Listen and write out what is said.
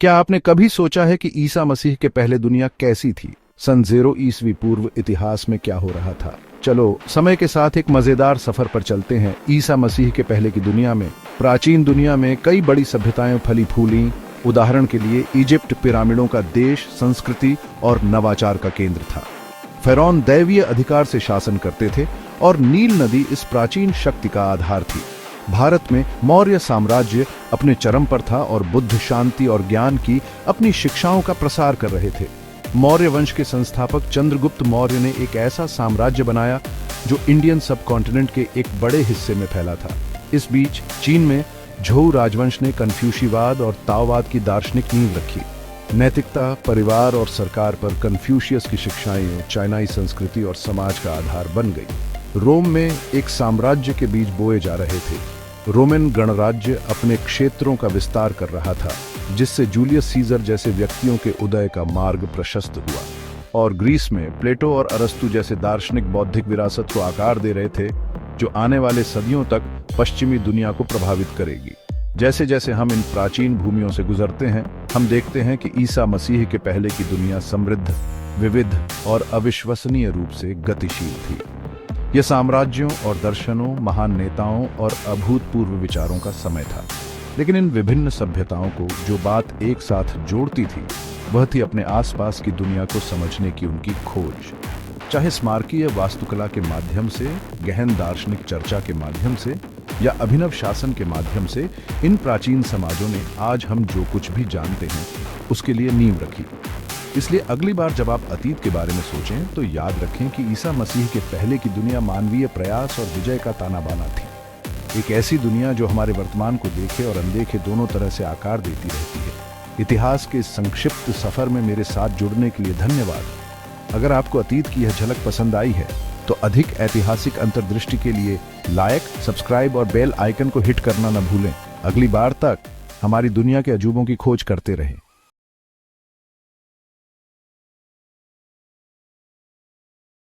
क्या आपने कभी सोचा है कि ईसा मसीह के पहले दुनिया कैसी थी? सन 0 ईस्वी पूर्व इतिहास में क्या हो रहा था? चलो समय के साथ एक मजेदार सफर पर चलते हैं ईसा मसीह के पहले की दुनिया में। प्राचीन दुनिया में कई बड़ी सभ्यताएं फली फूली। उदाहरण के लिए इजिप्ट पिरामिडों का देश, संस्कृति और नवाचार का केंद्र था। फिरौन दैवीय अधिकार से शासन करते थे और नील नदी इस प्राचीन शक्ति का आधार थी। भारत में मौर्य साम्राज्य अपने चरम पर था और बुद्ध, शांति और ज्ञान की अपनी शिक्षाओं का प्रसार कर रहे थे। मौर्य वंश के संस्थापक चंद्रगुप्त मौर्य ने एक ऐसा साम्राज्य बनाया जो इंडियन सबकॉन्टिनेंट के एक बड़े हिस्से में फैला था। इस बीच चीन में झोउ राजवंश ने कन्फ्यूशीवाद और ताओवाद की दार्शनिक नींव रखी। नैतिकता, परिवार और सरकार पर कन्फ्यूशियस की शिक्षाएं चाइनाई संस्कृति और समाज का आधार बन गई। रोम में एक साम्राज्य के बीज बोए जा रहे थे। रोमन गणराज्य अपने क्षेत्रों का विस्तार कर रहा था, जिससे जूलियस सीजर जैसे व्यक्तियों के उदय का मार्ग प्रशस्त हुआ। और ग्रीस में प्लेटो और अरस्तु जैसे दार्शनिक बौद्धिक विरासत को आकार दे रहे थे, जो आने वाले सदियों तक पश्चिमी दुनिया को प्रभावित करेगी। जैसे जैसे हम इन प्राचीन भूमियों से गुजरते हैं, हम देखते हैं कि ईसा मसीह के पहले की दुनिया समृद्ध, विविध और अविश्वसनीय रूप से गतिशील थी। यह साम्राज्यों और दर्शनों, महान नेताओं और अभूतपूर्व विचारों का समय था। लेकिन इन विभिन्न सभ्यताओं को जो बात एक साथ जोड़ती थी, वह थी अपने आसपास की दुनिया को समझने की उनकी खोज। चाहे स्मारकीय वास्तुकला के माध्यम से, गहन दार्शनिक चर्चा के माध्यम से या अभिनव शासन के माध्यम से, इन प्राचीन समाजों ने आज हम जो कुछ भी जानते हैं उसके लिए नींव रखी। इसलिए अगली बार जब आप अतीत के बारे में सोचें तो याद रखें कि ईसा मसीह के पहले की दुनिया मानवीय प्रयास और विजय का ताना बाना थी। एक ऐसी दुनिया जो हमारे वर्तमान को देखे और अनदेखे दोनों तरह से आकार देती रहती है। इतिहास के इस संक्षिप्त सफर में मेरे साथ जुड़ने के लिए धन्यवाद। अगर आपको अतीत की यह झलक पसंद आई है तो अधिक ऐतिहासिक अंतर्दृष्टि के लिए लाइक, सब्सक्राइब और बेल आइकन को हिट करना न भूलें। अगली बार तक हमारी दुनिया के अजूबों की खोज करते रहें।